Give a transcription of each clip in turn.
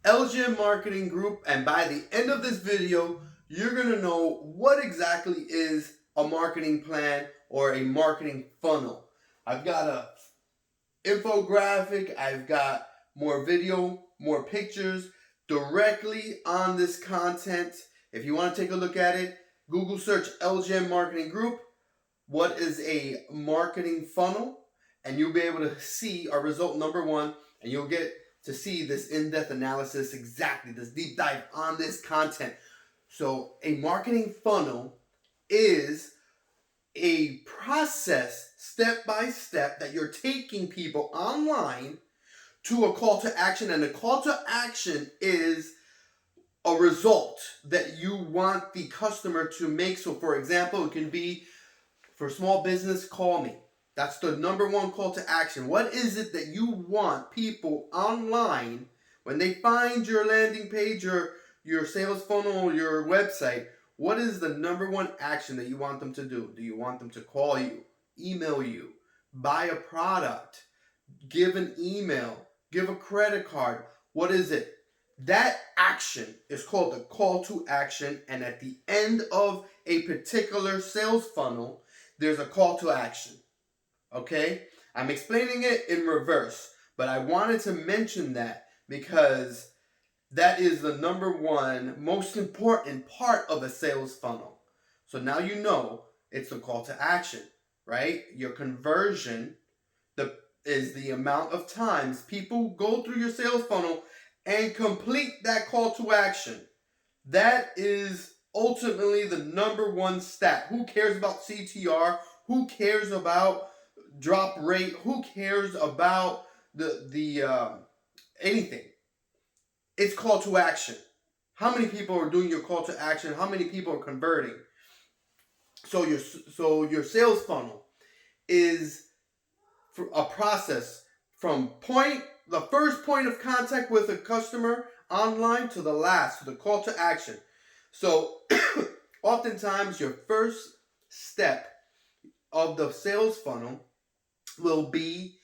LGM Marketing Group, and by the end of this video, you're going to know what exactly is a marketing plan or a marketing funnel. I've got a infographic, I've got more video, more pictures directly on this content. If you want to take a look at it, Google search LGM Marketing Group, what is a marketing funnel, and you'll be able to see our result number one, and you'll get to see this in-depth analysis, exactly this deep dive on this content. So a marketing funnel is a process step by step that you're taking people online to a call to action, and the call to action is a result that you want the customer to make. So for example, it can be for small business, call me. That's the number one call to action. What is it that you want people online when they find your landing page or your sales funnel or your website? What is the number one action that you want them to do? Do you want them to call you, email you, buy a product, give an email, give a credit card? What is it? That action is called the call to action, and at the end of a particular sales funnel, there's a call to action. Okay? I'm explaining it in reverse, but I wanted to mention that because that is the number one most important part of a sales funnel. So now you know it's the call to action, right? Your conversion is the amount of times people go through your sales funnel and complete that call to action. That is ultimately the number one stat. Who cares about CTR? Who cares about drop rate? Who cares about the anything? It's call to action. How many people are doing your call to action? How many people are converting? So your sales funnel is a process from the first point of contact with a customer online to the last, to the call to action. So oftentimes your first step of the sales funnel will be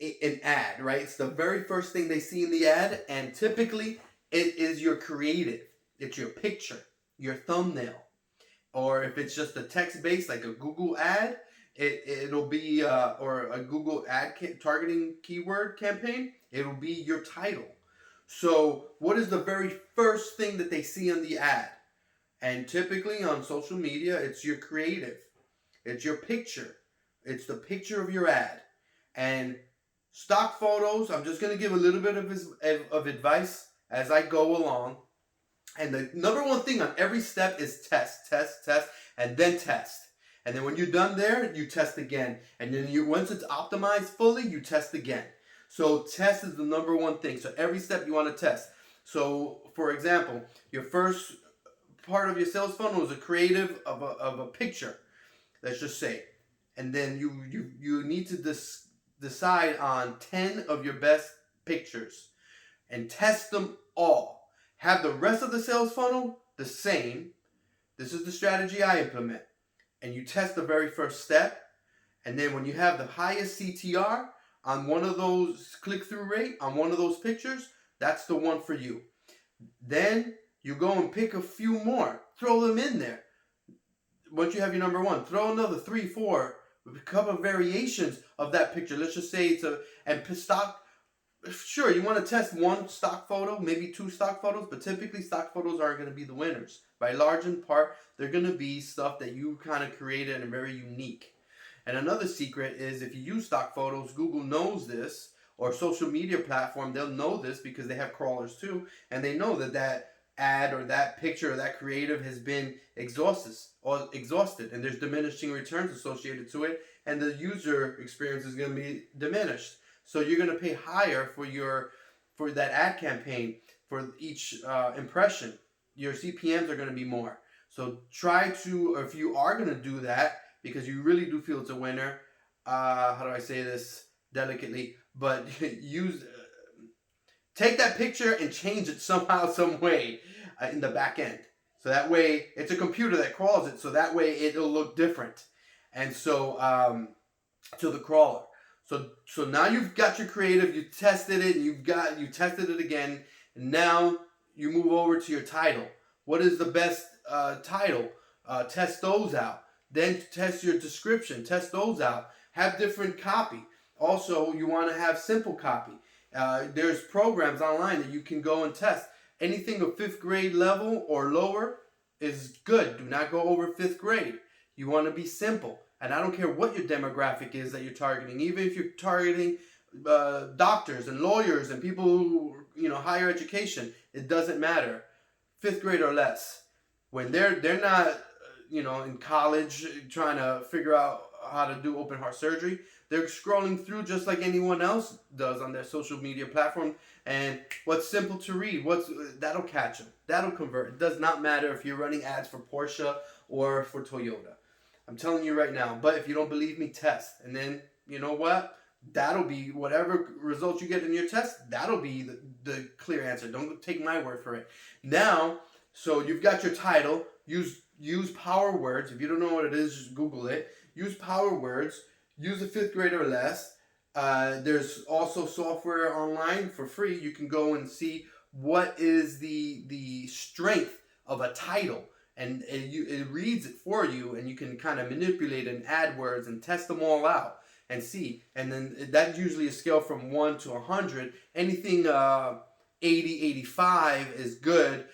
an ad, right? It's the very first thing they see in the ad, and typically it is your creative. It's your picture, your thumbnail, or if it's just a text-based like a Google ad, it'll be or a Google ad targeting keyword campaign, it'll be your title. So what is the very first thing that they see on the ad? And typically on social media, it's your creative, it's your picture, it's the picture of your ad. And stock photos, I'm just going to give a little bit of advice as I go along. And the number one thing on every step is test, and then test. And then when you're done there, you test again. And then once it's optimized fully, you test again. So test is the number one thing. So every step you want to test. So for example, your first part of your sales funnel is a creative of a picture, let's just say. And then you need to decide on 10 of your best pictures and test them all. Have the rest of the sales funnel the same. This is the strategy I implement. And you test the very first step. And then when you have the highest CTR on one of those click-through rate, on one of those pictures, that's the one for you. Then you go and pick a few more. Throw them in there. Once you have your number one, throw another 3, 4, a couple of variations of that picture. Let's just say stock. Sure, you want to test one stock photo, maybe 2 stock photos, but typically stock photos aren't going to be the winners. By large in part, they're going to be stuff that you kind of created and very unique. And another secret is if you use stock photos, Google knows this, or social media platform, they'll know this because they have crawlers too, and they know that ad or that picture or that creative has been exhausted, and there's diminishing returns associated to it, and the user experience is going to be diminished. So you're going to pay higher for that ad campaign for each impression. Your CPMs are going to be more. So try to, if you are going to do that, because you really do feel it's a winner, how do I say this delicately, but take that picture and change it somehow, some way in the back end. So that way, it's a computer that crawls it, so that way it'll look different. And so, to the crawler. So now you've got your creative, you tested it, you tested it again, And now you move over to your title. What is the best title? Test those out. Then test your description. Test those out. Have different copy. Also, you want to have simple copy. There's programs online that you can go and test. Anything of 5th grade level or lower is good. Do not go over 5th grade. You want to be simple. And I don't care what your demographic is that you're targeting. Even if you're targeting doctors and lawyers and people who, higher education, it doesn't matter. 5th grade or less. When they're not, in college trying to figure out how to do open heart surgery, they're scrolling through just like anyone else does on their social media platform. And what's simple to read, that'll catch them. That'll convert. It does not matter if you're running ads for Porsche or for Toyota. I'm telling you right now. But if you don't believe me, test. And then, you know what? That'll be whatever results you get in your test. That'll be the clear answer. Don't take my word for it. Now, so you've got your title. Use power words. If you don't know what it is, just Google it. Use power words. Use a 5th grade or less. There's also software online for free. You can go and see what is the strength of a title. And it reads it for you, and you can kind of manipulate and add words and test them all out and see. And then that's usually a scale from 1 to 100. Anything 80, 85 is good.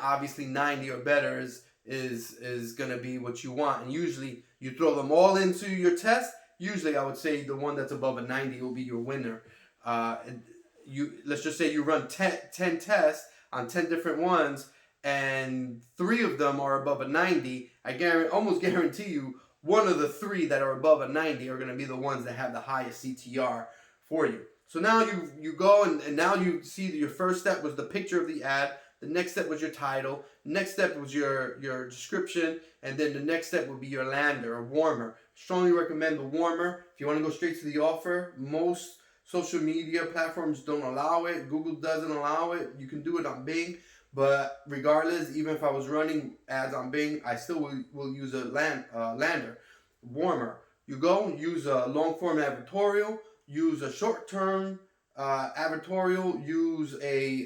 Obviously 90 or better is going to be what you want. And usually you throw them all into your test. Usually I would say the one that's above a 90 will be your winner. Let's just say you run 10 tests on 10 different ones, and 3 of them are above a 90, I almost guarantee you one of the 3 that are above a 90 are going to be the ones that have the highest CTR for you. So now you go and now you see that your first step was the picture of the ad. The next step was your title. Next step was your description. And then the next step would be your lander or warmer. Strongly recommend the warmer. If you want to go straight to the offer, most social media platforms don't allow it. Google doesn't allow it. You can do it on Bing. But regardless, even if I was running ads on Bing, I still will use a lander. Warmer. You go use a long form advertorial. Use a short term advertorial. Use a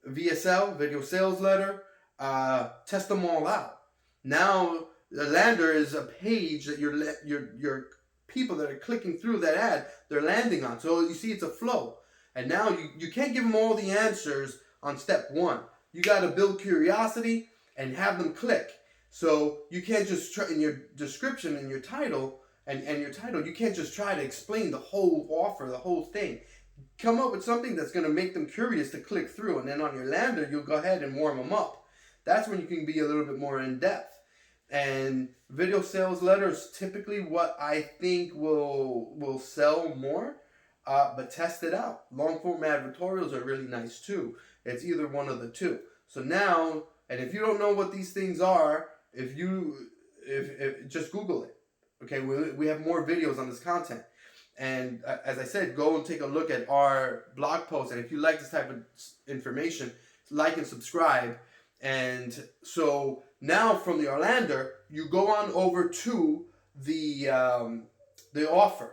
VSL, video sales letter. Test them all out. Now the lander is a page that your people that are clicking through that ad, they're landing on. So you see it's a flow. And now you can't give them all the answers on step 1. You got to build curiosity and have them click. So you can't just try in your description and your title and your title, you can't just try to explain the whole offer, the whole thing. Come up with something that's going to make them curious to click through. And then on your lander, you'll go ahead and warm them up. That's when you can be a little bit more in depth. And video sales letters typically what I think will sell more. But test it out. Long form advertorials are really nice too. It's either one of the two. So now, and if you don't know what these things are, if just Google it. Okay, we have more videos on this content. And as I said, go and take a look at our blog post. And if you like this type of information, like and subscribe. And so now from the Orlander, you go on over to the offer.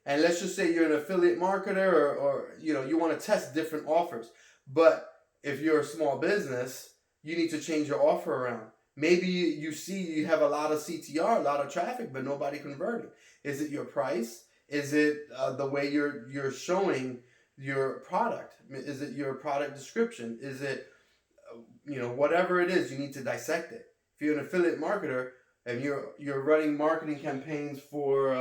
And let's just say you're an affiliate marketer or you want to test different offers. But if you're a small business, you need to change your offer around. Maybe you see you have a lot of CTR, a lot of traffic, but nobody converting. Is it your price? Is it the way you're showing your product? Is it your product description? Is it, whatever it is, you need to dissect it. If you're an affiliate marketer and you're running marketing campaigns for,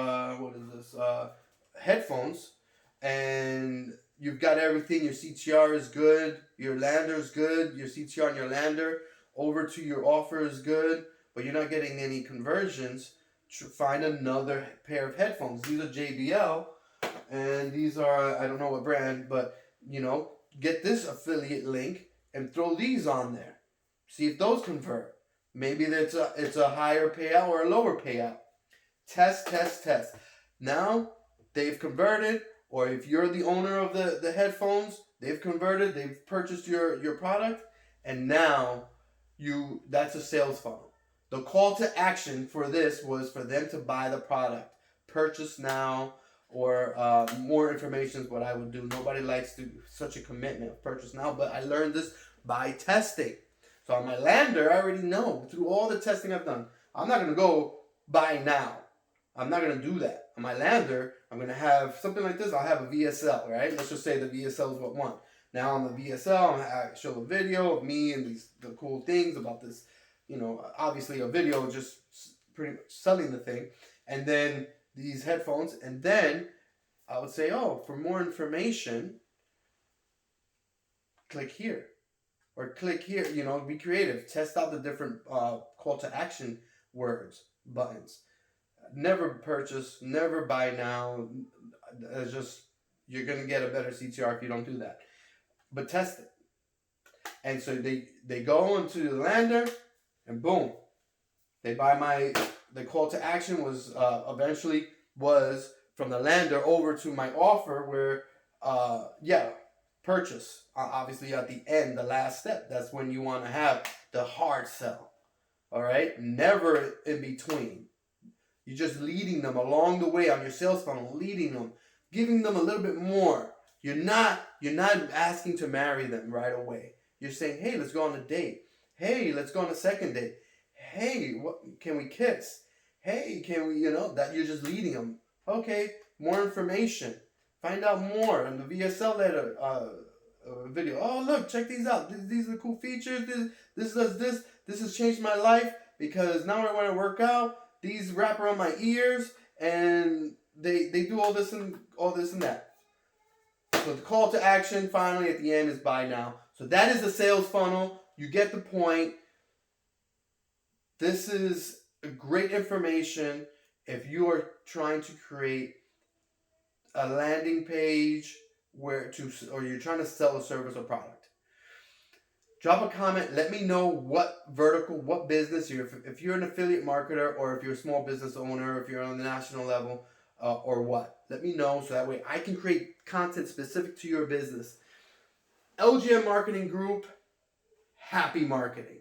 headphones, and you've got everything, your CTR is good, your lander is good, your CTR and your lander over to your offer is good, but you're not getting any conversions, find another pair of headphones. These are JBL, and these are, I don't know what brand, but, get this affiliate link and throw these on there. See if those convert. Maybe it's a higher payout or a lower payout. Test. Now, they've converted, or if you're the owner of the headphones, they've converted, they've purchased your product, and now that's a sales funnel. The call to action for this was for them to buy the product. Purchase now, or more information is what I would do. Nobody likes to such a commitment of purchase now, but I learned this by testing. So on my lander, I already know through all the testing I've done. I'm not gonna go buy now. I'm not gonna do that. On my lander, I'm gonna have something like this. I'll have a VSL, right? Let's just say the VSL is what one. Now on the VSL, I show a video of me and the cool things about this. Obviously a video just pretty much selling the thing, and then these headphones, and then I would say, oh, for more information, click here or click here. Be creative. Test out the different call to action words, buttons. Never purchase, never buy now. It's just you're gonna get a better CTR if you don't do that. But test it. And so they go into the lander, and boom, they buy the call to action was eventually was from the lander over to my offer where purchase. Obviously at the end, the last step, that's when you want to have the hard sell. All right, never in between. You're just leading them along the way on your sales funnel, leading them, giving them a little bit more. You're not asking to marry them right away. You're saying, hey, let's go on a date. Hey, let's go on a second date. Hey, what can we kiss? Hey, can we, that you're just leading them. Okay, more information. Find out more on the VSL letter video. Oh, look, check these out. These are the cool features. This does this. This has changed my life because now when I work out, these wrap around my ears and they do all this and that. So the call to action finally at the end is buy now. So that is the sales funnel. You get the point. This is great information if you are trying to create a landing page or you're trying to sell a service or product. Drop a comment. Let me know what vertical, what business if you're an affiliate marketer or if you're a small business owner, if you're on the national level or what. Let me know so that way I can create content specific to your business. LGM Marketing Group, happy marketing.